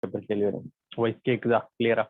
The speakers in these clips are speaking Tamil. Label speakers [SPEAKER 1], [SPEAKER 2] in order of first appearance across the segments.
[SPEAKER 1] கேள்வி வரும். வாய்ஸ் கேக்குதா கிளியரா?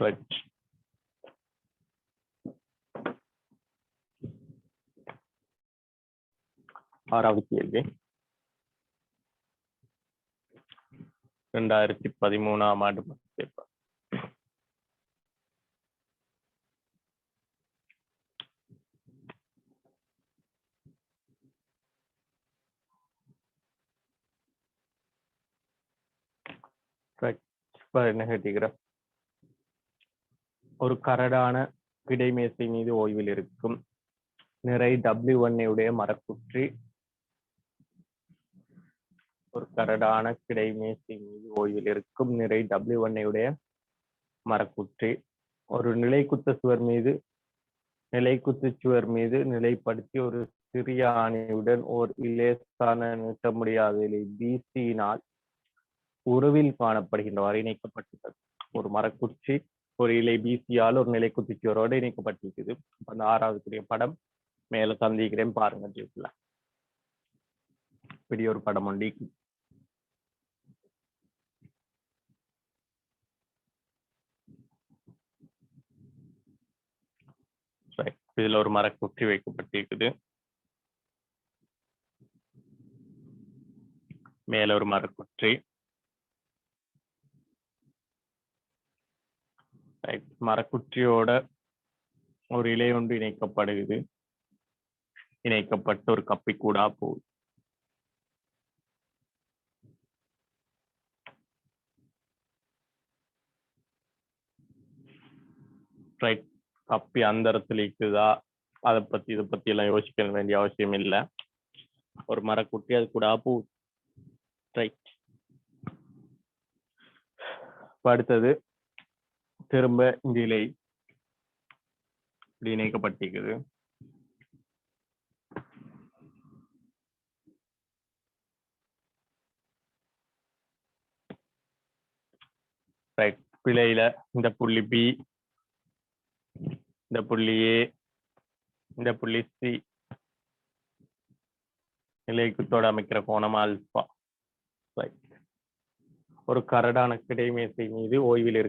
[SPEAKER 1] ரைட். ஆறாவது கேள்வி. 2013ஆம் ஆண்டு பேப்பர். என்ன கேட்டீங்க? ஒரு கரடான கிடைமேசை மீது ஓய்வில் இருக்கும் நிறை W1 உடைய மரக்குற்றி. ஒரு கரடான கிடைமேசை மீது ஓய்வில் இருக்கும் நிறை W1 உடைய மரக்குற்றி ஒரு நிலைக்குத்து சுவர் மீது நிலைப்படுத்தி ஒரு சிறிய ஆணியுடன் ஓர் இலேசான நிறுத்த முடியாத இலை BC-யினால் உருவில் காணப்படுகின்றவாறு இணைக்கப்பட்டுள்ளது. ஒரு மரக்குச்சி ஒரு இலை BC-யால் ஒரு நிலைக்குத்து சுவரோடு இணைக்கப்பட்டிருக்குது. அந்த ஆறாவதுக்குரிய படம் மேல தந்திக்கிறேன் பாருங்க. இப்படி ஒரு படம் உண்டு. இதுல ஒரு மரக்குற்றி வைக்கப்பட்டிருக்குது. மேல ஒரு மரக்குற்றி. மரக்குற்றியோட ஒரு இலை ஒன்று இணைக்கப்படுகிறது. இணைக்கப்பட்டு ஒரு கப்பி கூடா போகுது. ரைட். கப்பி அந்த இடத்துல இருக்குதா, இதை பத்தி எல்லாம் யோசிக்க வேண்டிய அவசியம் இல்லை. ஒரு மரக்குட்டி அது கூட போகுது. ரைட். அடுத்தது திரும்ப இந்த இலை இப்படி இணைக்கப்பட்டிருக்குது. ரைட். பிழையில இந்த புள்ளி B, இந்த புள்ளி A, இந்த புள்ளி C நிலைக்குத்தோடு அமைக்கிற கோணம் ஆல்பா. ஒரு கரடான கிடைமேசை மீது ஓய்வில்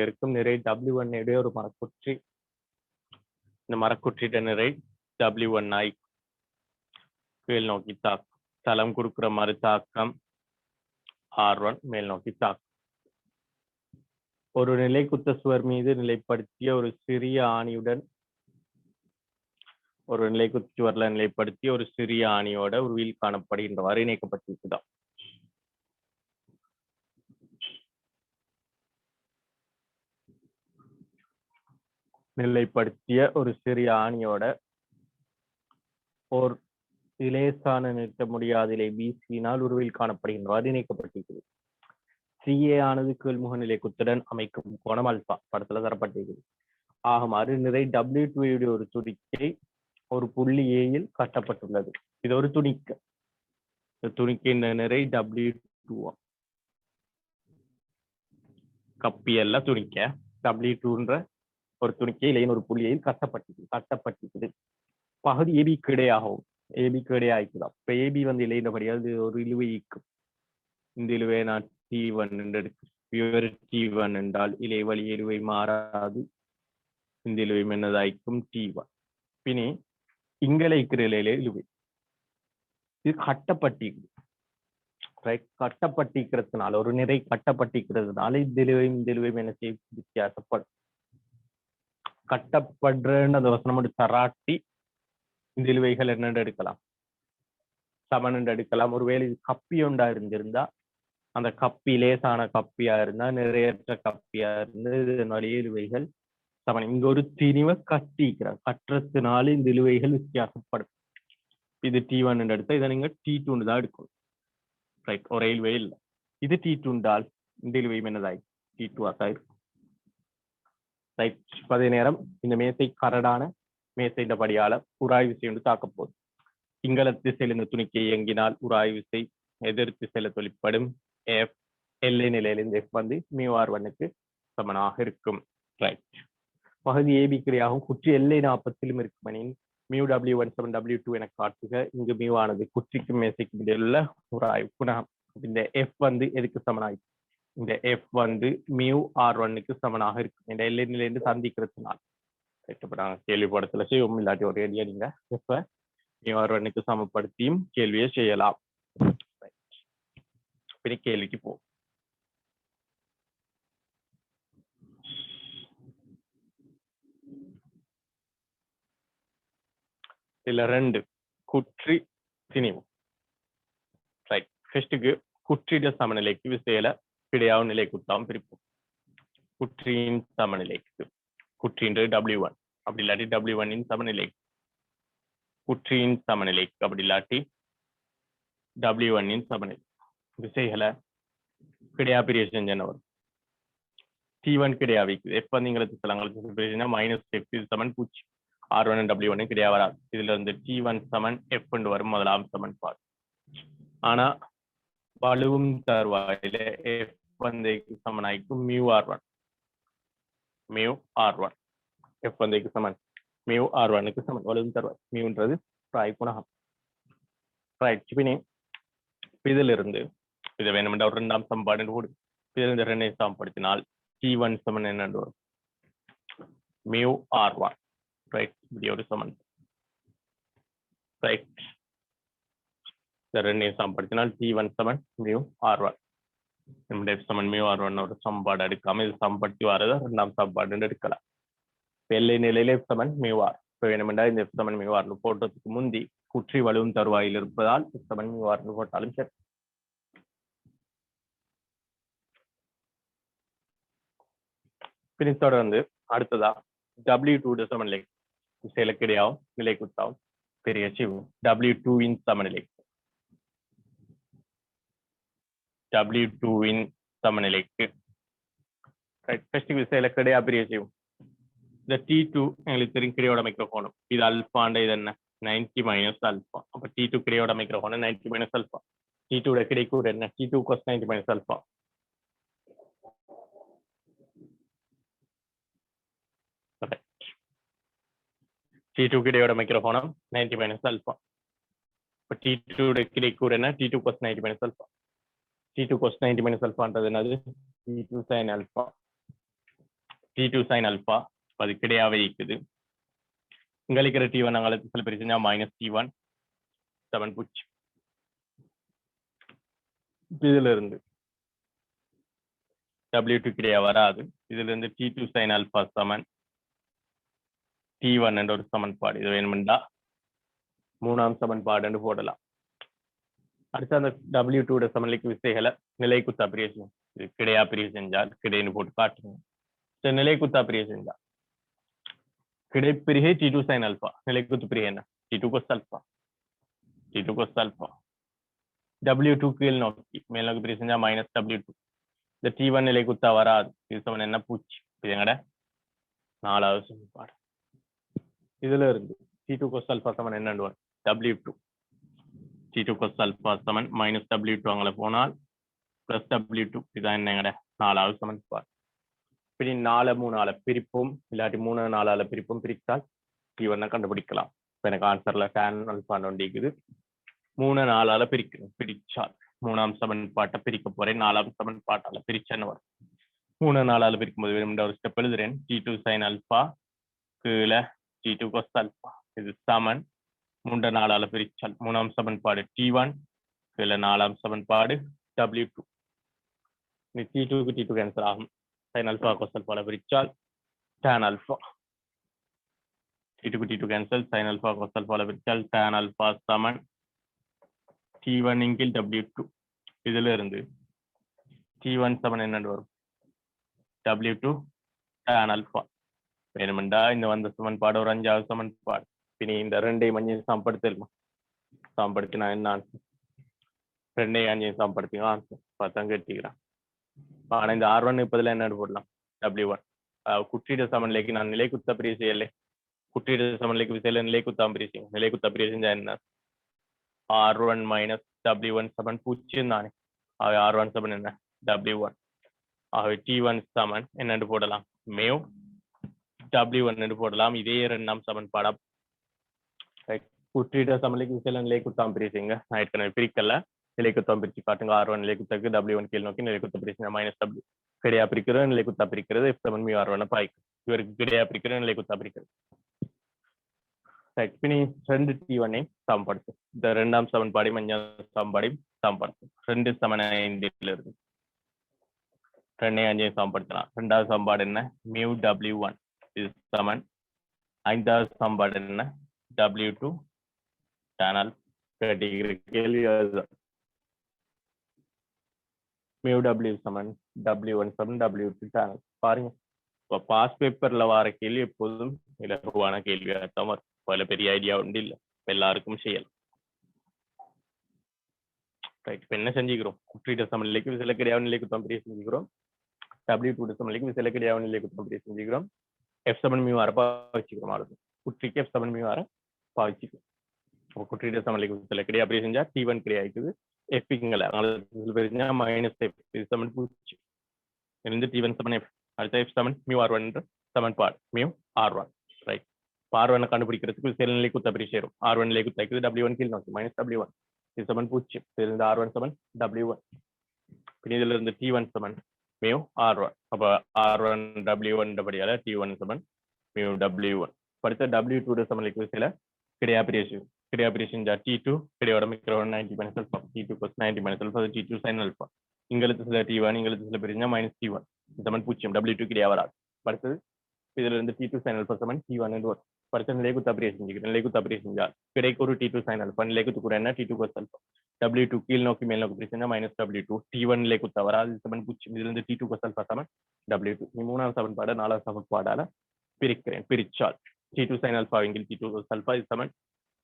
[SPEAKER 1] இருக்கும் நிறை W1 உடைய ஒரு மரக்குற்றி. இந்த மரக்குற்றிட நிறை W1 கீழ் நோக்கி தாக்கும். தளம் கொடுக்கிற மாதிரி தாக்கம் R1 மேல் நோக்கி தாக்கும். ஒரு நிலைக்குத்த சுவர் மீது நிலைப்படுத்திய ஒரு சிறிய ஆணியோட ஒரு வீல் காணப்படுகின்றவாறு இணைக்கப்பட்டிருக்குதான். நிலைப்படுத்திய ஒரு சிறிய ஆணியோட ஒரு இலேசான நிறுத்த முடியாத இலை BC-யினால் உருவில் காணப்படுகின்றவாறு இணைக்கப்பட்டிருக்கிறது. CA ஆனது கீழ்முக நிலைக்குத்துடன் அமைக்கும் கோணம் ஆல்பா படத்துல தரப்பட்டிருக்கிறது. ஆகுமாறு நிறை W2 உடைய ஒரு துணிக்கை ஒரு புள்ளி A-யில் கட்டப்பட்டுள்ளது. இது ஒரு துணிக்கை. இந்த நிறை W2 கப்பி அல்ல துணிக்கை. W2ன்ற ஒரு துணிக்கை இலையின் ஒரு புள்ளி A-யில் கட்டப்பட்டிருக்குது. பகுதி AB-க்கு இடையாகவும் ஆயிக்கலாம். இப்ப AB வந்து இலையினபடியால் இது ஒரு இழுவை ஈக்கும். இந்த இழுவை நான் T1 என்று எடுக்கிறேன். T1 என்றால் இலை வழி இழுவை மாறாது. இந்த இழுவை என்னதாய்க்கும் T1. பின்னே இங்கலை இருக்கிற இலையில இழுவை இது கட்டப்பட்டிருக்கிறதுனால ஒரு நிறை கட்டப்பட்டிருக்கிறதுனால இந்த இழுவையும் என்ன செய்ய வித்தியாசப்படும். கட்டப்படுறன்னு அந்த வசனம் மட்டும் தராட்டி இந்த இழுவைகள் என்னென்று எடுக்கலாம், சமன் என்று எடுக்கலாம். ஒருவேளை இது கப்பி ஒன்றா இருந்திருந்தா அந்த கப்பி லேசான கப்பியா இருந்தா நிறையற்ற கப்பியா இருந்து இதன் வழியே இழுவைகள் சமன். இங்க ஒரு திணிவை கட்டிக்கிறார், கட்டுறதுனால இந்த இழுவைகள் வித்தியாசப்படும். இது T1 எடுத்தா இதை நீங்க T2 தான் எடுக்கணும். ரைட், ஒரே இழுவை இல்லை. இது T2 இந்த இழுவை என்னதாய் T2 ஆக இருக்கும். ரைட், அதே நேரம் இந்த மேசை கரடான மேசையின் படியால உராய்வு விசை தாக்க போகுது. பிங்கள திசையில் இந்த துணிக்கை இயங்கினால் உராய்வு விசை எதிர் திசையில தொழிற்படும். F எல்லை நிலையிலிருந்து F வந்து μr1க்கு சமனாக இருக்கும். ரைட், பகுதி ஏபி கிடையாகும் குற்றி எல்லை 40லும் இருக்கும் எனின் μw1 W2 என காட்டுக. இங்கு μ ஆனது குற்றிக்கும் மேசைக்கும் இடையில் உள்ள உராய்வு குணகம். இந்த F வந்து எதுக்கு சமனாய், இந்த F வந்து μr1க்கு சமனாக இருக்கும். இந்த எல்லை நிலையிலிருந்து சந்திக்கிறதுனால் கேள்விப்படத்துல செய்வோம், இல்லாட்டி ஒரு ஏடியா நீங்க F μr1க்கு சமப்படுத்தியும் கேள்வியை செய்யலாம். கேள்விக்கு போ. இதுல 2 குற்றி திணிவு. ரைட், ஃபர்ஸ்ட்டுக்கு குற்றிட சமநிலைக்கு விசையில கிடையாவும் நிலை குத்தாவும் பிரிப்போம். குற்றியின் சமநிலைக்கு குற்றின்ற W1 அப்படி இல்லாட்டி W1 இன் சமநிலை, குற்றியின் சமநிலைக்கு அப்படி இல்லாட்டி W1 இன் சமநிலை விசைகளை கிடையா பிரிய செஞ்சன வரும். T1 கிடையா வைக்குது. F வந்து எங்களுக்கு சொல்லலாம் -F சமன் 0. R1 W1 கிடையா வராது. இதுல இருந்து T1 சமன் F வரும் முதலாம் சமன்பாடு. ஆனா வலுவும் தருவாயில F வந்து சமனாய்க்கும் μr1 F வந்து சமன் μr1க்கு சமன் வலுவும் தருவாய். μன்றது பிராய் குணகம். ரைட், இதுல இருந்து இதை வேணுமெண்டா ஒரு 2ஆம் சமன்பாடு கூடும். இதுல இருந்து 2ஐ சமப்படுத்தினால் T1 சமன் என்ன வரும் μr1. ரைட், இப்படி ஒரு சமன். ரைட், இந்த 2ஐ சமப்படுத்தினால் T1 சமன் μr1. நம்முடைய சமன் μr1 ஒரு சமன்பாடு எடுக்காம இது சமப்படுத்தி வரத 2ஆம் சமன்பாடு எடுக்கலாம். எல்லை நிலையில F சமன் μr. இப்போ வேணுமெண்டா இந்த F சமன் μr போட்டதுக்கு முந்தி குற்றி வலுவும் தருவாயில் இருப்பதால் F சமன் μr போட்டாலும் சரி. தொடர்ந்து அடுத்ததா W2 சமநிலை விசைகளுக்கிடையாவும் நிலை குத்தாவும் பெரிய செய்வோம். W2 இன் சமநிலை, W2 இன் சமநிலைக்கு விசைகளுக்கிடையா பெரிய செய்வோம். இந்த T2 எங்களுக்கு தெரியும் கிடையோட மைக்ரோஃபோனும். இது அல்பாண்ட இது என்ன 90 - ஆல்பா. அப்ப T2 கிடையோட மைக்ரோஃபோன் 90 - ஆல்பா. T2 கிடைக்கூட என்ன T2 cos 90 - alpha. T2 கிடையோட மைக்ரோஃபோனும் 90 - alpha. இப்போ T2 கிடைக்கூட என்ன T2 cos 90 - alpha. T2 cos 90 - ஆல்பான்றது என்னது T2 sin alpha. T2 sin alpha அது கிடையாவே இருக்குது. இங்க இருக்கிற T1 நாங்களுக்கு சில பேர் செஞ்சா -T1 7 பூச்சி. இதுல இருந்து W2 கிடையா வராது. இதுல இருந்து T2 sin ஆல்பா சமன் T1 என்ற ஒரு சமன்பாடு. இது வேணுமெண்டா 3ஆம் சமன்பாடு போடலாம். அடுத்து அந்த W2 சமநிலைக்கு விசைகளை நிலை குத்தா பிரிய செய்யும். இது கிடையா பிரிய செஞ்சால் கிடைன்னு போட்டு காட்டுங்க. நிலை குத்தா பிரிய செஞ்சா கிடை பிரிகை T2 sin ஆல்பா. நிலை குத்து பிரிகை என்ன T2 cos alpha. T2 cos alpha. W2 கீழ் நோக்கி மேல் நோக்கி பிரிய செஞ்சா -W2. இந்த T1 நிலை குத்தா வராது. இது சமன் என்ன பூச்சி. இது எங்கட 4ஆவது சமன்பாடு. இதுல இருந்து T2 cos ஆல்பா சமன் என்னன்னு வரும் W2. T2 cos ஆல்பா சமன் -W2 அங்கே போனால் +W2. இதான் என்னங்கட 4ஆவது சமன்பாடு. இப்படி 4 3ஆல பிரிப்போம், இல்லாட்டி 3 4ஆல பிரிப்போம். பிரித்தால் T1 கண்டுபிடிக்கலாம். இப்போ எனக்கு ஆன்சர்ல tan ஆல்பா இருக்குது. 3 4ஆல பிரிக்கணும். பிரிச்சால் 3ஆம் சமன்பாட்டை பிரிக்க போறேன். 4ஆம் சமன்பாட்டால பிரிச்சேன்னு வரும். 3 4ஆல பிரிக்கும்போது வேணும் ஒரு ஸ்டெப் எழுதுறேன். T2 sin ஆல்பா கீழே T2 cos ஆல்பா. இது சமன் 3 4ஆல பிரிச்சால் 3ஆம் சமன்பாடு T1 கீழே 4ஆம் சமன்பாடு W2. T2 க்கு T2 கேன்சல் ஆகும். sin ஆல்பா cos ஆல்பால பிரிச்சால் tan ஆல்பா. T2 க்கு T2 cancel. sin alpha cos ஆல்பால பிரிச்சால் tan ஆல்பா சமன் T1 இன் கீழ் W2. இதுல இருந்து T1 சமன் என்னன்னு வரும் W2 tan alpha வேணுமெண்டா இந்த வந்த சமன்பாடு ஒரு 5வது சமன்பாடு இனி இந்த ரெண்டையும் மஞ்சள் சமப்படுத்தலுமா சமப்படுத்தினா என்ன ஆன்சர் ரெண்டையும் அஞ்சையும் சமப்படுத்தி ஆன்சர் பார்த்தா கட்டிக்கிறேன் ஆனா இந்த R1 இப்போதுல என்னன்னு போடலாம் W1 குற்றீட சமநிலைக்கு நான் நிலை குத்த பிரிவு செய்யலை குற்றீட சமநிலைக்கு விசையில நிலை குத்தாம பிரிவு செய்யும் நிலை குத்த பிரிவு செஞ்சா என்ன R1 minus W1 சமன் 0 தானே ஆகவே R1 சமன் என்ன W1 ஆகவே T1 சமன் என்னன்னு போடலாம் mu W1 என்று போடலாம் இதே இரண்டாம் சமன்பாடா குற்றீட சமநிலைக்கு விசையில நிலை குத்தாம பிரிவு செய்யுங்க நான் ஏற்கனவே பிரிக்கல நிலை குத்தாம பிரிச்சு காட்டுங்க R1 நிலை குத்தக்கு W1 கீழ் நோக்கி நிலை குத்த பிரிச்சு மைனஸ் W கிடையா பிரிக்கிறது நிலை குத்தா பிரிக்கிறது F7 mu R1 பாய்க்கு இவருக்கு கிடையா பிரிக்கிறது நிலை குத்தா பிரிக்கிறது பினி ரெண்டு T1 சமப்படுத்து இந்த இரண்டாம் சமன்பாடையும் அஞ்சாம் சமன்பாடையும் சமப்படுத்தும் 2 சமன் 5 இருக்கு 2 5 சமப்படுத்தலாம் ரெண்டாவது சமன்பாடு என்ன mu W1 இது சமன் ஐந்தாவது சமன்பாடு என்ன W2 tan alpha கேள்வி mu W சமன் W1 சமன் W2 tan alpha பாருங்க இப்போ பாஸ் பேப்பர்ல வர கேள்வி எப்போதும் இலகுவான கேள்வியாக தான் வரும் பல பெரிய ஐடியா உண்டு இல்லை எல்லாருக்கும் செய்யலாம் ரைட் இப்போ என்ன செஞ்சுக்கிறோம் குற்றீட சமநிலைக்கு விசையில கிடையாது நிலை குத்தம் பிரிவு செஞ்சுக்கிறோம் W2 சமநிலைக்கு விசையில கிடையாது நிலை குத்தம் பிரிவு செஞ்சுக்கிறோம் F7 mu R பாவிச்சுக்கிறோம் ஆளுது குற்றிக்கு F7 mu R பாவிச்சுக்கிறோம் அப்போ குற்றீட சமநிலைக்கு விசையில கிடையாது பிரிவு செஞ்சா T1 கிடையாது F-ங்கள பிரிஞ்சா மைனஸ் F இது சமன் பூச்சி இருந்து T1 சமன் F அடுத்த F7 mu R1 என்ற சமன்பாடு mu R1 ரைட் R1 கண்டுபிடிக்கிறதுக்கு விசையில நிலை குத்த பிரிவு சேரும் R1 நிலை குத்த வைக்கிறது W1 கீழ் நோக்கி மைனஸ் W1 இது சமன் பூச்சி இருந்து R1 சமன் W1 இதுல இருந்து T1 சமன் mu R1 அப்ப R1 W1 படியால T1 சமன் mu W1 அடுத்த W2 சமநிலைக்கு விசையில கிடையா பிரிவு T2 கிடையோட மிக்ரோன் 90 minus alpha T2 cos 90 minus alpha T2 sin alpha இங்களுக்கு சில T1 இங்களுக்கு சில பிரிஞ்சா மைனஸ் T1 சமன் பூஜ்ஜியம் W2 கிடையா வராது அடுத்தது இதுல இருந்து T2 sin alpha சமன் T1 என்று வரும் அடுத்த நிலை குத்த பிரிவு செஞ்சுக்கிறேன் நிலை குத்த பிரிவு செஞ்சால் கிடைக்க ஒரு T2 sin alpha நிலை குத்து கூட என்ன T2 cos alpha W2 கீழ் நோக்கி மேல் நோக்கி பிரிவு செஞ்சா மைனஸ் W2 T1 நிலை குத்த வராது சமன் பூஜ்ஜியம் இதுல இருந்து T2 cos alpha சமன் W2 மூணாவது சமன்பாடு நாலாவது சமன்பாடால பிரிக்கிறேன் பிரிச்சால் T2 sin alpha எங்கில் T2 cos alpha இது சமன்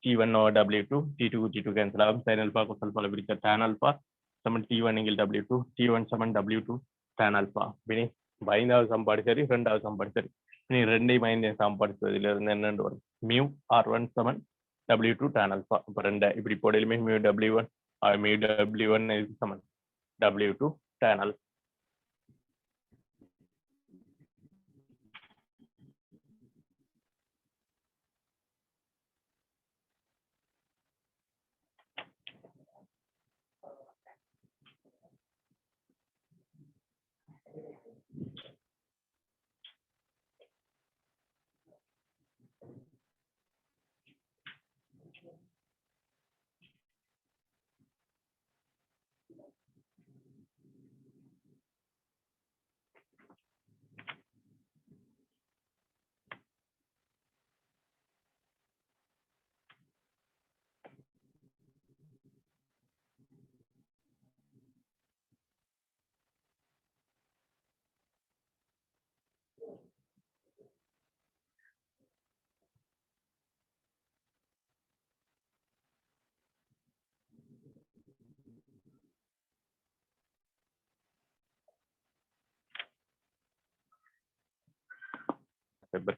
[SPEAKER 1] T1 over W2 T2 cancel ஆகும் sin alpha cos alpha பிரிச்சா tan alpha சமன் T1 எங்கில் W2 T1 சமன் W2 tan alpha இனி ஐந்தாவது சமன்பாடு சரி இரண்டாவது சமன்பாடு சரி இனி ரெண்டையும் ஐந்து சமன்பாடுல இருந்து என்னன்னு வரும் mu R1 சமன் W2 tan alpha அப்ப ரெண்டு இப்படி போடலுமே mu W1 இது சமன் W2 tan alpha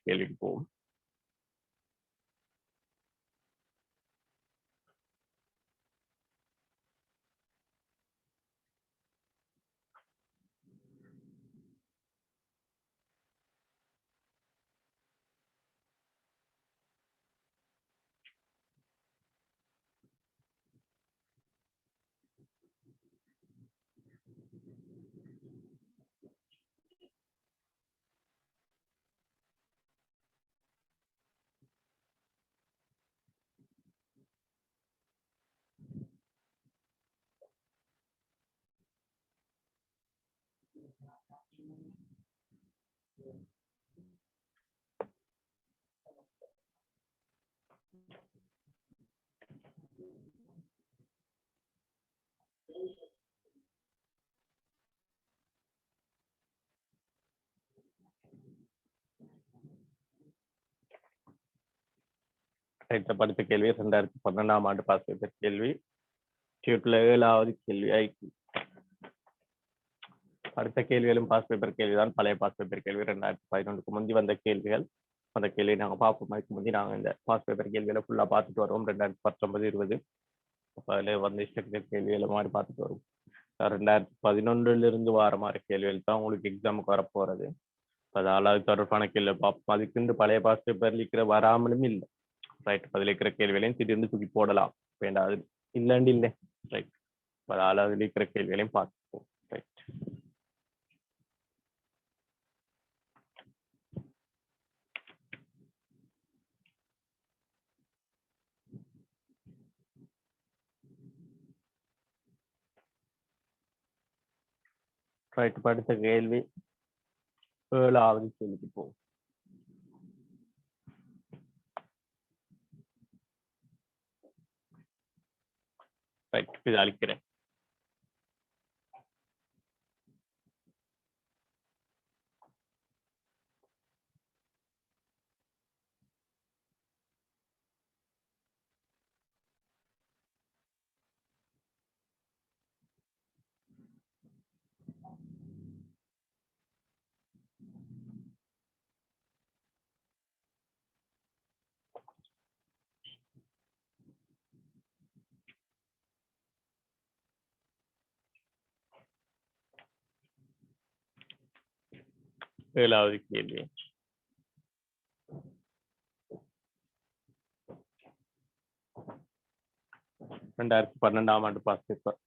[SPEAKER 1] கேள்விக்கு போகும் அடுத்த கேள்வி 2012ஆம் ஆண்டு பாஸ் பேப்பர் கேள்வி. டியூட்ல 7வது கேள்வி ஐக்கு. அடுத்த கேள்விகளும் பாஸ் பேப்பர் கேள்விதான். பழைய பாஸ் பேப்பர் கேள்வி 2011க்கு முந்தி வந்த கேள்விகள். அந்த கேள்வியை நாங்கள் பார்ப்போம். அதுக்கு முந்தி நாங்கள் இந்த பாஸ் பேப்பர் கேள்விகளை ஃபுல்லாக பார்த்துட்டு வருவோம். 2019-20 அதில் வந்து ஸ்ட்ரக்சர் கேள்விகளை மாதிரி பார்த்துட்டு வருவோம். 2011 வர மாதிரி கேள்விகள் தான் உங்களுக்கு எக்ஸாமுக்கு வரப்போகிறது. அதால் அது தொடர்பான கேள்வி பார்ப்போம். அதுக்கு பழைய பாஸ் பேப்பர் இருக்கிற வராமலும் இல்லை. ரைட், அதில் இருக்கிற கேள்விகளையும் திடீர்னு தூக்கி போடலாம். வேண்டாம், அது இல்லைண்டு இல்லை. ரைட், அதால் அதில் இருக்கிற கேள்விகளையும் பார்த்துப்போம். Right, right. அடுத்த கேள்வி 7வது கேள்விக்கு போகும். ரைட், இது அளிக்கிறேன். ஏழாவது கேள்வி. (2012ஆம் ஆண்டு பாஸ் பேப்பர்).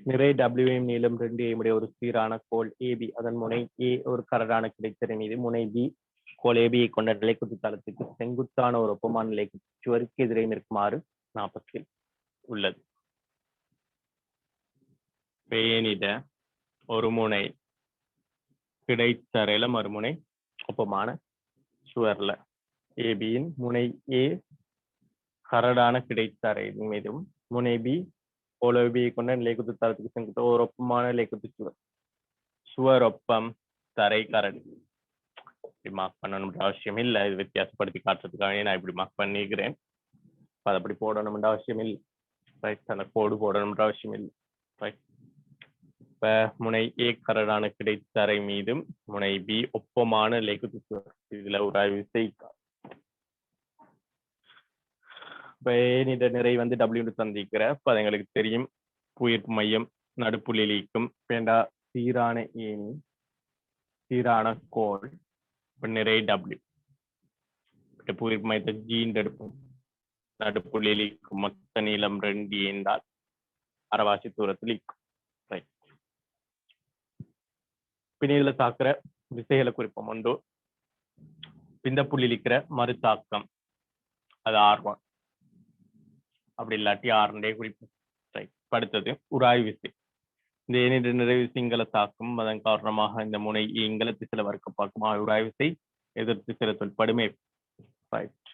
[SPEAKER 1] நிறை WM நீளம் 2 உடைய ஒரு சீரான கோல் AB, அதன் முனை A ஒரு கரடான கிடைத்திரை மீது முனை B கோல் AB கொண்ட நிலைக்குத்து தளத்துக்கு செங்குத்தான ஒரு ஒப்பமான நிலைக்குத்து சுவருக்கு எதிரே நிற்குமாறு 40 உள்ளது. பேனிட ஒரு முனை கிடைத்தரையில மறுமுனை ஒப்பமான சுவர்ல ஏபியின் முனை A கரடான கிடைத்தரை மீதும் முனை B கோலோபியை கொண்ட நிலைக்குத்து தளத்துக்கு செங்குத்த ஒரு ஒப்பமான நிலைக்குத்து சுவர். சுவர் ஒப்பம் தரை கரடு. இப்படி மார்க் பண்ணணும்ன்ற அவசியம் இல்லை. இது வித்தியாசப்படுத்தி காட்டுறதுக்காக நான் இப்படி மார்க் பண்ணிக்கிறேன். அதை அப்படி போடணும்ன்ற அவசியம் இல்லை. ரைட், அந்த கோடு போடணும்ன்ற அவசியம் இல்லை. ரைட், இப்ப முனை A கரடான கிடைத்தரை மீதும் முனை B ஒப்பமான நிலைக்குத்து சுவர். இதுல ஒரு ஆய்வு செய்ய பேனிட நிறை வந்து W சந்திக்கிற அது எங்களுக்கு தெரியும். புயிர்ப்பு மையம் நடுப்புள்ளிக்கும் வேண்டா சீரான ஏணி சீரான கோல் நிறை W. புயிர்ப்பு மையத்தை ஜீன் எடுப்போம். நடுப்புள்ளிக்கும் மொத்த நீளம் 2 என்றால் அரைவாசி தூரத்தில் இருக்கும். ரைட், பிணையில தாக்குற திசைகளை குறிப்போம். ஒன்று இந்த புள்ளி இருக்கிற மறு தாக்கம், அது R1. அப்படி இல்லாட்டி R2 குறிப்போம். ரைட், அடுத்தது உராய்வு விசை. இந்த ஏனிட நிறைவு விசைங்களை தாக்கும், அதன் காரணமாக இந்த முனை இங்கல திசையில வர்க்க பார்க்கும். உராய்வு விசை எதிர் திசையில தொல்படுமே. ரைட்,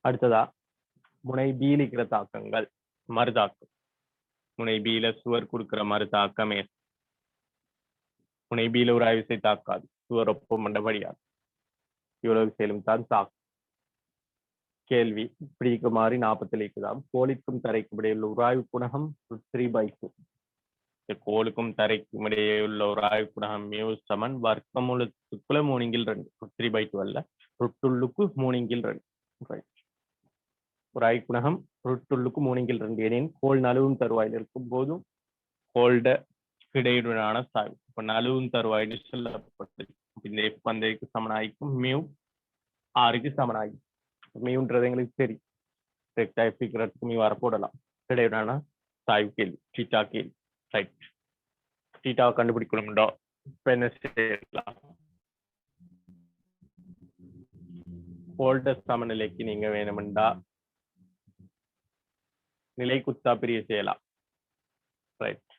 [SPEAKER 1] அடுத்ததா முனை B இருக்கிற தாக்கங்கள் மறுதாக்கம். முனை B சுவர் கொடுக்கிற மறுதாக்கமே. முனை B உராய்வு விசை தாக்காது, சுவர் ஒப்பம் மண்டபடியாது. இவ்வளவு விசையிலும் தான் தாக்கும். கேள்வி இப்படிக்கு மாறி 40 இருக்குதாம். கோலுக்கும் தரைக்கும் இடையுள்ள உராய்வு குணகம் √3/2. கோலுக்கும் தரைக்கும் இடையே உள்ள உராய்வு குணகம் μ சமன் வர்க்கமூலத்துக்குள்ள 3/2. √3/2 அல்ல, √2க்கு 3/2. உராய்வு குணகம் √2க்கு 3/2 எனின் கோல் நழுவும் தருவாயில் இருக்கும் போதும் கோல்ட இடையுடனான சாய்வு. இப்ப நழுவும் தருவாயில் சொல்லப்பட்டது. இந்த F பந்தைக்கு சமனாய்க்கும், μ R சமனாகும். மீன்றது எங்களுக்கு தெரியும். ரெக்டாய்க்கு மீ வர போடலாம். இடையுடான சாய்வு கேள்வி, தீட்டா கேள்வி. ரைட், தீட்டாவை கண்டுபிடிக்கணும்டா. இப்ப என்ன செய்யலாம்? கோல்ட சமநிலைக்கு நீங்க வேணும்டா நிலை குத்தா பிரிய செய்யலாம். ரைட்,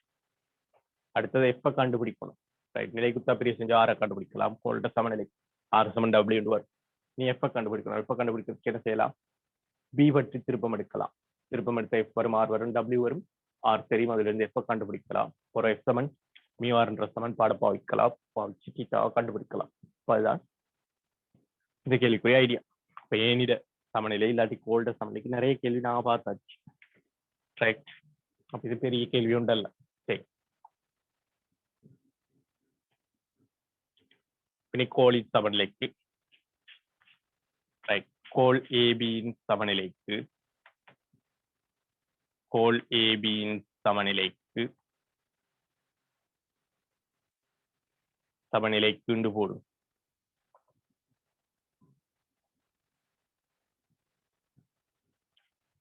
[SPEAKER 1] அடுத்தது எப்ப கண்டுபிடிக்கணும்? ரைட், நிலை குத்தா பிரிய செஞ்சு ஆரை கண்டுபிடிக்கலாம். கோல்ட சமநிலை R = W வரும். நீ எப்ப கண்டுபிடிக்கணும்? எப்ப கண்டுபிடிக்கிறதுக்கு என்ன செய்யலாம்? B பற்றி திருப்பம் எடுக்கலாம். திருப்பம் எடுத்த F வரும், R வரும், W வரும், R தெரியும். அதுல இருந்து எப்ப கண்டுபிடிக்கலாம்? ஒரு F = மியூஆர்ன்ற சமன்பாடை பாவிக்கலாம், பாவிச்சு தீட்டாவை கண்டுபிடிக்கலாம். அதுதான் இந்த கேள்விக்குரிய ஐடியா. இப்போ ஏனிட சமநிலை இல்லாட்டி கோல்ட சமநிலைக்கு நிறைய கேள்வி நாங்க பார்த்தாச்சு. ரைட், அப்ப இது பெரிய கேள்வி உண்டல்ல. சரி, இனி கோளின் சமநிலைக்கு, ரைட், கோள் ஏபியின் சமநிலைக்கு, கோள் ஏபியின் சமநிலைக்கு சமநிலைக்கு போடும்.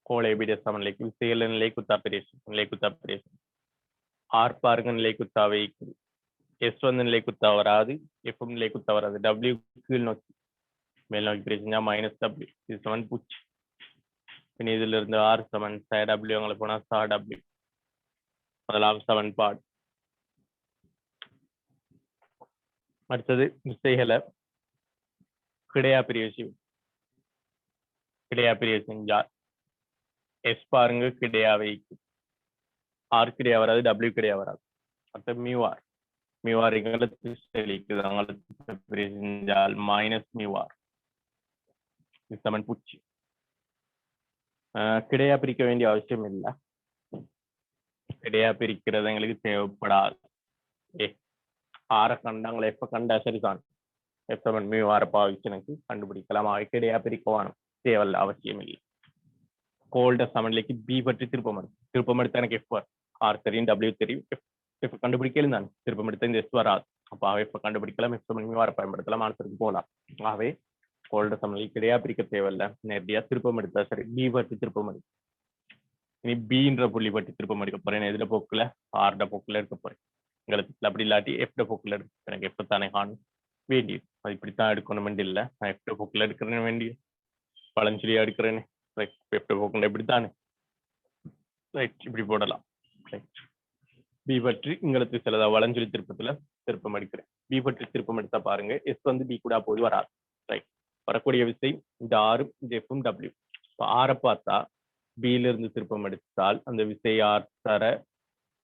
[SPEAKER 1] கோள் ஏபியுடைய சமநிலைக்கு விசையில நிலைக்குத்தா ஆர் பாருங்க நிலைக்குத்தாவை எஸ் வந்து நிலைக்குத்தா வராது, எஃப் நிலைக்குத்தா வராது. டபிள்யூ கீழ் நோக்கி மேல் நோக்கி பிரிச்சுன்னா மைனஸ் டபிள்யூ, இது சமன் பூச்சி. பின் இதுல இருந்து ஆர் சமன் ச டபிள்யூ அங்கே போனா சா டபிள்யூ. முதலாம் சமன்பாடு. அடுத்தது விசைகளை கிடையா பிரிவு செஞ்சால் எஸ் பாருங்க கிடையாவை, ஆர் கிடையா வராது, டபிள்யூ கிடையா வராது. அடுத்த மியூஆர் செஞ்சால் மைனஸ் மியூஆர் சமன் பூச்சி. கிடையா பிரிக்க வேண்டிய அவசியம் இல்லை, கிடையா பிரிக்கிறது எங்களுக்கு தேவைப்படாது. ஆரை கண்டாங்களே எப்ப கண்டா சரிதான், எஃப் சமன் மியூஆரை பாவிச்சு எனக்கு கண்டுபிடிக்கலாம். அவை கிடையா பிரிக்கவான தேவையில்ல, அவசியம் இல்லை. கோல்ட சமநிலைக்கு பி பற்றி திருப்பம் எடுத்த எனக்கு எஃப் ஆர் தெரியும், டபிள்யூ தெரியும், எஃப் கண்டுபிடிக்கலும் தான். திருப்பம் எடுத்த இந்த எஸ் வராது, அப்போ எஃப் கண்டுபிடிக்கலாம், எஃப் சமன் மியூஆரை பயன்படுத்தலாம், ஆன்சருக்கு போகலாம். ஆகவே கோல்ட சமநிலை கிடையா பிரிக்க தேவையில்லை, நேரடியா திருப்பம் எடுத்தா சரி. பி பற்றி திருப்பம் எடுக்கும். இனி பீன்ற புள்ளி பற்றி திருப்பம் எடுக்க போறேன். எதுல போக்குல, ஆர்ட போக்குல எடுக்க போறேன். எங்களுக்கு அப்படி இல்லாட்டி எஃப்ட போக்குல எடுக்க, எனக்கு எஃப் தானே காணும் வேண்டியது. அது இப்படித்தான் எடுக்கணும் இல்லை, நான் எஃப்ட போக்குல எடுக்கிறேன்னு வேண்டியது, பழஞ்சொலியா எடுக்கிறேன்னு. எஃப்ட போக்குல எப்படித்தானே, ரைட், இப்படி போடலாம். ரைட், பி பற்றி உங்களுக்கு சிலதா வளஞ்சொலி திருப்பத்துல திருப்பம் எடுக்கிறேன். பி பற்றி திருப்பம் எடுத்தா பாருங்க, எஸ் வந்து பி கூட போது வராது. ரைட், வரக்கூடிய விசை இந்த ஆரும் இந்த எஃப்பும் டபிள்யூ. இப்போ ஆரை பார்த்தா பியில இருந்து திருப்பம் எடுத்தால் அந்த விசை ஆர் தர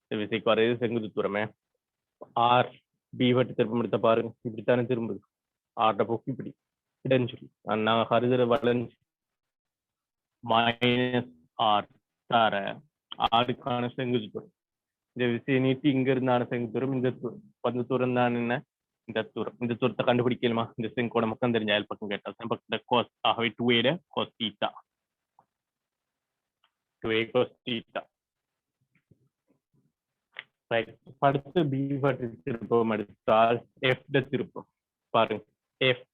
[SPEAKER 1] இந்த விசைக்கு வரைது செங்குத்து தூரமே. ஆர் பி பற்றி திருப்பம் எடுத்த பாருங்க, இப்படித்தானே திரும்புது. ஆர்ட போக்கு இப்படி இடஞ்சொல்லி நான் கருதுற வளஞ்சு மைனஸ் ஆர் தர ஆருக்கான செங்குத்து தூரம். இந்த விசையை நீட்டி இங்க இருந்தான செங்குத்து தூரம் இந்த தூரம், அந்த தூரம் தான் என்ன, இந்த தூரம். இந்த தூரத்தை கண்டுபிடிக்கலுமா, இந்த செங்கோட பக்கம் தெரிஞ்ச அயல் பக்கம் கேட்டா செம்பக்கத்துல கோஸ். ஆகவே 2a கோஸ் தீட்டா, 2a கோஸ் தீட்டா. அடுத்து பி பற்றி திருப்பம் எடுத்தால் எஃப் திருப்பம் பாருங்க, எஃப்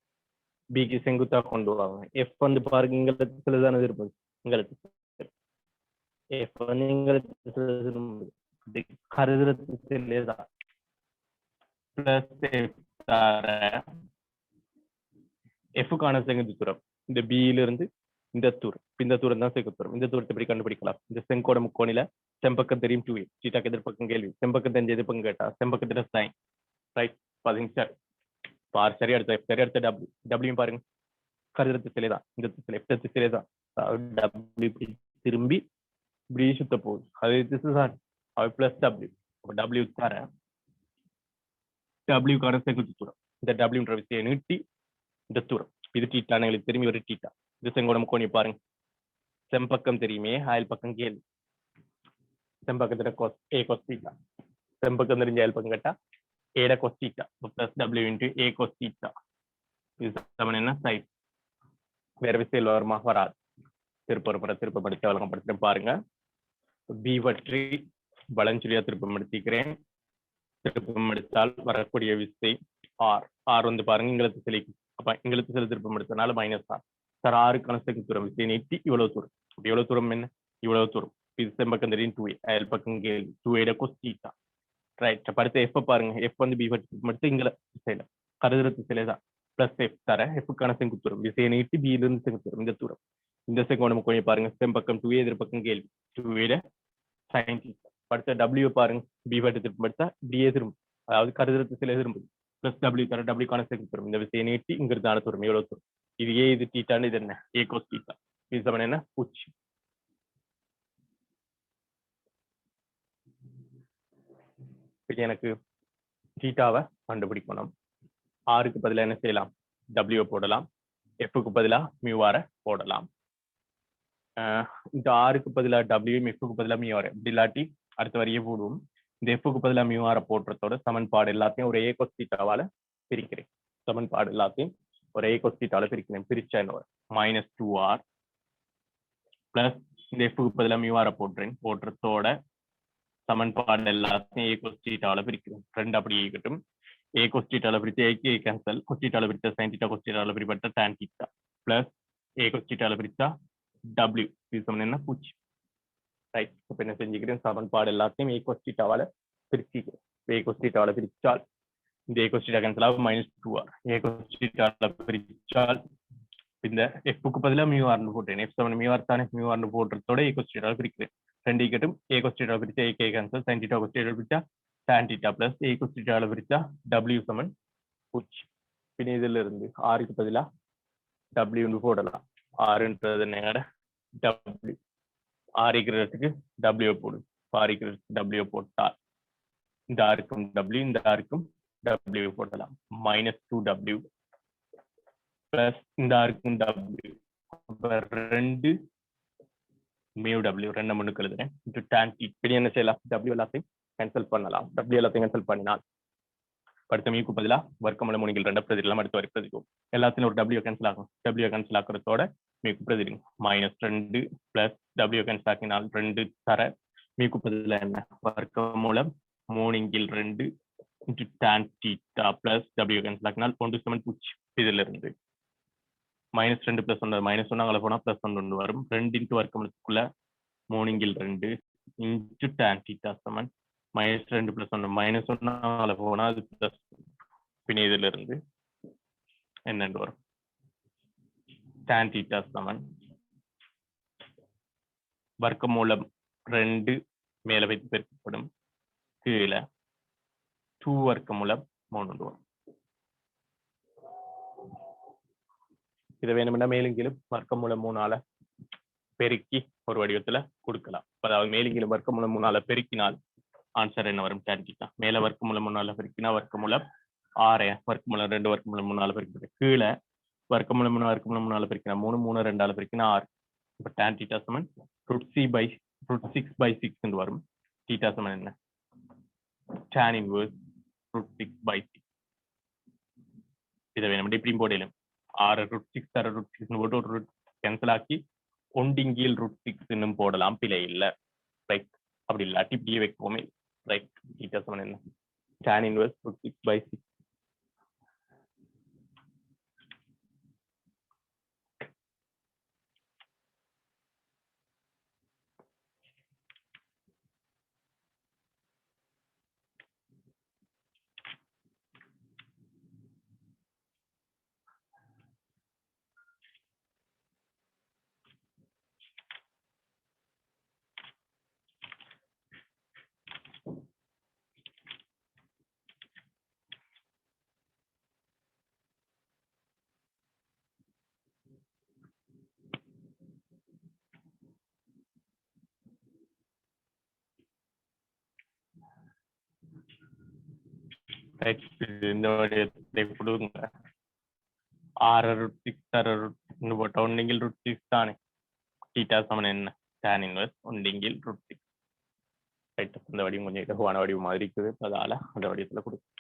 [SPEAKER 1] பிக்கு செங்குத்தா கொண்டு வாங்க. எஃப் வந்து பாருங்க இங்களுக்கு தானே திருப்பம், உங்களுக்கு எஃப் வந்து இங்களுக்கு கருதுறதுலேயே தான் பிளஸ் எஃப்கான செங்குத்து தூரம் இந்த பியில இருந்து இந்த தூரம் தான் செங்குத்து தூரம். இந்த தூரத்தை எப்படி கண்டுபிடிக்கலாம், இந்த செங்கோட முக்கோணில செம்பக்கம் தெரியும் 2a, சீட்டாக்கு எதிர்ப்பக்கம் கேள்வி, செம்பக்கம் தெரிஞ்ச எதிர்ப்பக்கம் கேட்டா செம்பக்கத்துல சைன். ரைட், பாத்தீங்க சார், பார் சரி. அடுத்த சரி, அடுத்த டபிள்யூ, டபிள்யூ பாருங்க கருதுற திசையிலே தான், இந்த திசையில எஃப் திசையிலே தான். டபிள்யூ திரும்பி இப்படி சுத்த போகுது, அது திசை தான். அவை பிளஸ் டபிள்யூ, டபிள்யூ தர டபிள்யூக்கான செங்குத்து தூரம். இந்த டபிள்யூன்ற விசையை நீட்டி இந்த தூரம், இது டீட்டா, எங்களுக்கு திரும்பி ஒரு டீட்டா. இது செங்கோட முக்கோணி பாருங்க, செம்பக்கம் தெரியுமே, அயல் பக்கம் கேள்வி, செம்பக்கத்துல கோஸ் ஏ கோஸ் தீட்டா, செம்பக்கம் தெரிஞ்ச அயல் பக்கம் கேட்டா ஏட கோஸ் தீட்டா பிளஸ் டபிள்யூ இன்டு ஏ கோஸ் தீட்டா. இது சமன் என்ன, சைட். வேற விசையில் வருமா, வராது. திருப்பப்படுத்த வழங்கப்படுத்த பாருங்க. பி பற்றி வளஞ்சொலியா திருப்பம் எடுத்திக்கிறேன். திருப்பம் எடுத்தால் வரக்கூடிய விசை ஆர். ஆர் வந்து பாருங்க இங்களுக்கு சிலைக்கு, அப்ப இங்களுக்கு சில திருப்பம் எடுத்தனால மைனஸ் ஆர். சார் ஆருக்கான செங்குத்து தூரம் விசையை நீட்டி இவ்வளவு தூரம். எவ்வளவு தூரம் என்ன, இவ்வளவு தூரம். இது செம்பக்கம் தெரியும் 2a, அயல் பக்கம் கேள்வி 2a கோஸ் தீட்டா. ரைட், அடுத்து எஃப் பாருங்க, எஃப் வந்து பி பற்றி திருப்பம் எடுத்து இங்களை திசையில கருதுற திசையில தான் பிளஸ் எஃப் தர எஃப்கான செங்குத்து தூரம் விசையை நீட்டி பியில இருந்து செங்குத்து தூரம் இந்த தூரம். இந்த செங்கோட முக்கோணி பாருங்க, செம்பக்கம் 2a, எதிர்பக்கம் கேள்வி 2a சைன் தீட்டா. அடுத்த டபிள்யூ பாருங்க, பி பற்றி திருப்பம் எடுத்தா டிஏ திரும்பும், அதாவது கருதுற திசையில திரும்புது. பிளஸ் டபிள்யூ தர டபிள்யூக்கான செங்குத்து தூரம் இந்த விசையை நீட்டி இங்க இருந்தான தூரம் எவ்வளவு தூரம். இது ஏ, இது தீட்டான்னு, இது என்ன, ஏ கோஸ் தீட்டா. இது சமன் என்ன, பூச்சி. எனக்கு தீட்டாவை கண்டுபிடிக்கணும். ஆருக்கு பதிலா என்ன செய்யலாம்? W போடலாம். Fக்கு பதிலா மியூஆர போடலாம். இந்த ஆருக்கு பதிலா W, Fக்கு பதிலா மியூஆர். இப்படி இல்லாட்டி அடுத்த வரியை போடுவோம். இந்த Fக்கு பதிலா மியூஆர போடுறதோட சமன்பாடு எல்லாத்தையும் ஒரு cos தீட்டாவால பிரிக்கிறேன். சமன்பாடு எல்லாத்தையும் ஒரு cos தீட்டாவால பிரிக்கிறேன். பிரிச்சா என்ன வரும்? -2R பிளஸ் இந்த Fக்கு பதிலா மியூஆர போடுறதோட சமன்பாடு எல்லாத்தையும் cos தீட்டாவால பிரிக்கிறோம். ரெண்டு அப்படி இருக்கட்டும். cos தீட்டாவால பிரித்து a cancel, cos தீட்டாவால பிரித்தா sin theta, cos தீட்டாவால பிரிப்பட்ட tan theta plus cos தீட்டாவால பிரித்தா W இது சமம் என்ன? 0. ரைட். இப்போ என்ன செஞ்சுக்கிறேன்? சமன்பாடு எல்லாத்தையும் cos தீட்டாவால பிரிச்சுக்கிறேன். cos தீட்டாவால பிரிச்சால் இந்த cos தீட்டா கேன்சல் ஆகும், -2R. cos தீட்டாவால பிரிச்சால் இந்த Fக்கு பதிலா மியூஆர்னு போட்டேன். F சமம் மியூஆர் தானே, மியூஆர்னு போடுறதோட cos தீட்டாவால பிரிக்கிறேன். ரெண்டு ஈக்கட்டும் cos தீட்டாவால பிரிச்சா a cancel, sin theta cos தீட்டாவால பிரிச்சா tan தீட்டா பிளஸ் cos தீட்டாவால பிரிச்சா W சமன் 0. பின் இதுல இருந்து ஆருக்கு பதிலா W போடலாம். ஆறுன்றது நேர W, ஆரிக்கிறதுக்கு W போடு. ஆரிக்கிறதுக்கு W போட்டால் இந்த ஆருக்கும் W, இந்த ஆருக்கும் W போடலாம். -2W பிளஸ் இந்த ஆருக்கும் W, 2 μW, ரெண்டு மண்ணுக்கு எழுதுறேன். tan இப்படி என்ன செய்யலாம்? W எல்லாத்தையும் கேன்சல் பண்ணலாம். W எல்லாத்தையும் கேன்சல் பண்ணினால் அடுத்த மீக்கு பதிலா வர்க்கமூலம் 3 2 பிரதிடலாம். அடுத்த வரை பிரதிக்கும் எல்லாத்தையும் ஒரு W கேன்சல் ஆகும். W கேன்சல் ஆக்குறதோட மீக்கு பிரதிடும் -2 பிளஸ் W கேன்சல் ஆக்கினால் 2 தர மீக்கு பதிலா என்ன? வர்க்கமூலம் 3 2 tan theta plus W cancel ஆக்கினால் 1 சமன் 0. இதுல இருந்து -2 பிளஸ் 1 -1 அங்கே போனா +1 வரும். 2 இன்ட்டு வர்க்கமூலத்துக்குள்ள 3 2 tan தீட்டா சமன் -2 பிளஸ் 1 -1 அங்கே போனா அது பிளஸ். பின் இதுல இருந்து என்னென்று வரும்? tan தீட்டா சமன் வர்க்கமூலம் 2 மேல வைத்து பெருக்கப்படும், கீழே 2 வர்க்கமூலம் 3 வரும். இதை வேணும்னா மேலும் கீழும் வர்க்கமூலம் 3 பெருக்கி ஒரு வடிவத்துல கொடுக்கலாம். அதாவது மேலும் கீழும் வர்க்கமூலம் 3 பெருக்கினால் ஆன்சர் என்ன வரும்? tan theta. மேல வர்க்கமூலம் 3 பெருக்கினா வர்க்கமூலம் 6, வர்க்கமூலம் 2 வர்க்கமூலம் 3 பெருக்கிறது, கீழே வர்க்கமூலம் 3 வர்க்கமூலம் 4 பெருக்கினா 3 3 2 பெருக்கினா 6. இப்போ tan தீட்டா சமன் √6/6 என்று வரும். தீட்டா சமன் என்ன? tan inverse √6/6. இதை வேணும் இப்படியும் போடலாம். 6 √6 தர √6 போட்டு ஒரு ரூட் கேன்சல் ஆக்கி 1 √6 போடலாம், பிழை இல்லை. ரைட். அப்படி இல்லாட்டி இப்படியே வைப்போமே. ரைட். தீட்டா சமன் என்ன? tan inverse √6/6. இந்த வடிவத்தை கொடுங்க. 6 √6 தர போட்ட 1 √6 தானே. தீட்டா சமன் என்ன? tan inverse 1 √6. ரைட். இந்த வடிவம் கொஞ்சம் இலகுவான வடிவம் மாதிரி இருக்குது, அதால அந்த வடிவத்துல கொடுக்கும்.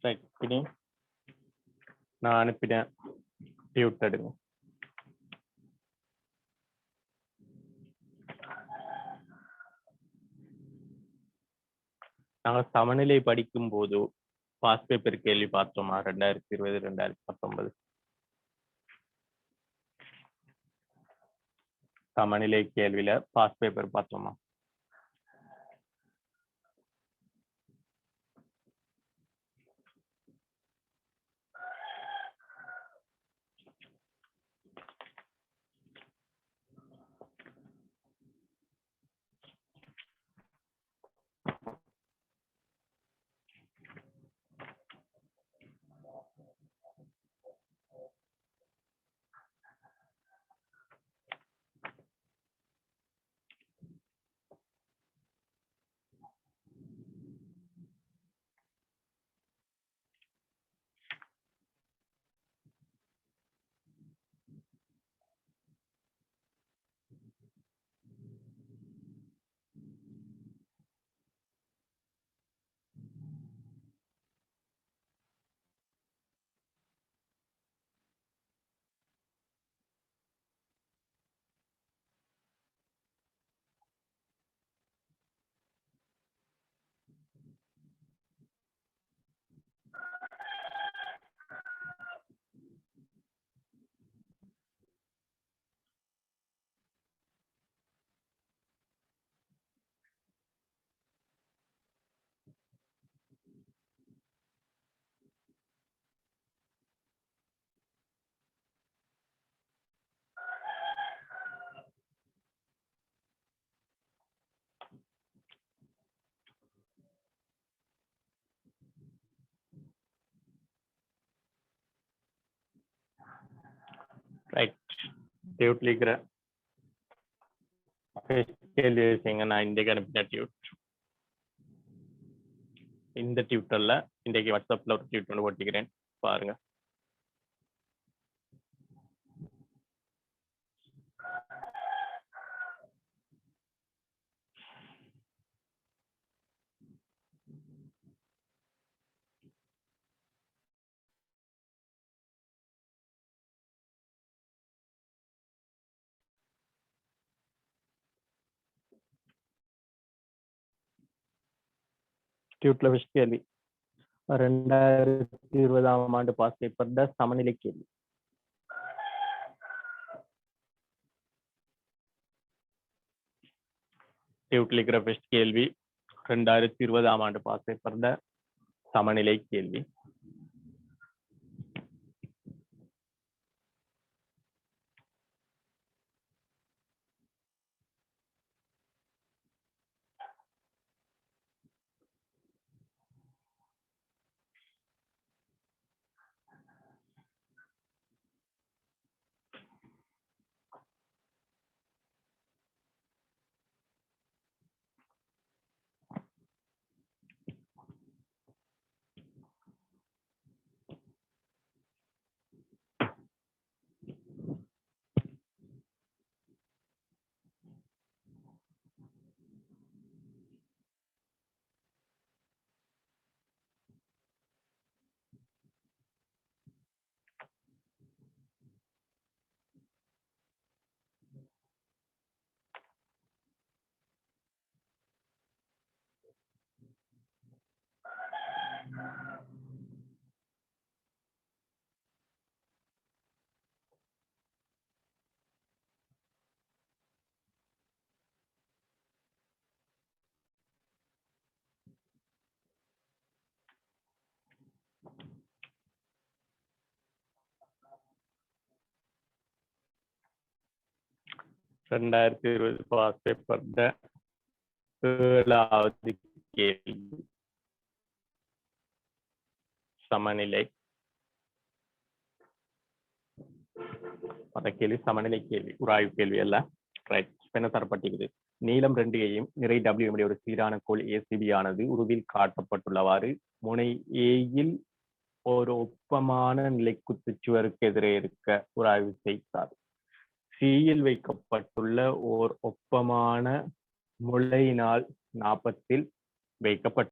[SPEAKER 1] ரைட். இனி நான் அனுப்பினேன், டியூட் எடுங்க. நாங்கள் சமநிலை படிக்கும் போது பாஸ் பேப்பர் கேள்வி பார்த்தோமா? 2020 2019 சமநிலை கேள்வியில பாஸ் பேப்பர் பார்த்தோமா? ரைட். டியூட்ல இருக்கிற கேள்வி விஷயங்க நான் இன்றைக்கு அனுப்பின டியூட். இந்த டியூட்டர்ல இன்றைக்கு வாட்ஸ்அப்ல ஒரு டியூட் ஒன்று ஓட்டிக்கிறேன் பாருங்க. டியூட்ல ஃபர்ஸ்ட் கேள்வி 2020ஆம் ஆண்டு பாஸ் செய்யப்பட்ட சமநிலை கேள்வி. டியூட்ல இருக்கிற ஃபர்ஸ்ட் கேள்வி 2020ஆம் ஆண்டு பாஸ் செய்யப்பட்ட சமநிலை கேள்வி. ரெண்டாயிரத்தி 20 பாஸ் செய்யப்பட்ட 7வது கேள்வி சமநிலை. அந்த கேள்வி சமநிலை கேள்வி, உராய்வு கேள்வி அல்ல. ரைட். என்ன தரப்பட்டிருக்குது? நீளம் 2 நிறை W ஒரு சீரான கோள் ACB ஆனது உருவில் காட்டப்பட்டுள்ளவாறு முனை ஏயில் ஒரு ஒப்பமான நிலைக்குத்துச்சுவருக்கு எதிரே இருக்க உராய்வு செய்தார். சியில் வைக்கப்பட்டுள்ள ஓர் ஒப்பமான முளையினால் 40 வைக்கப்பட்ட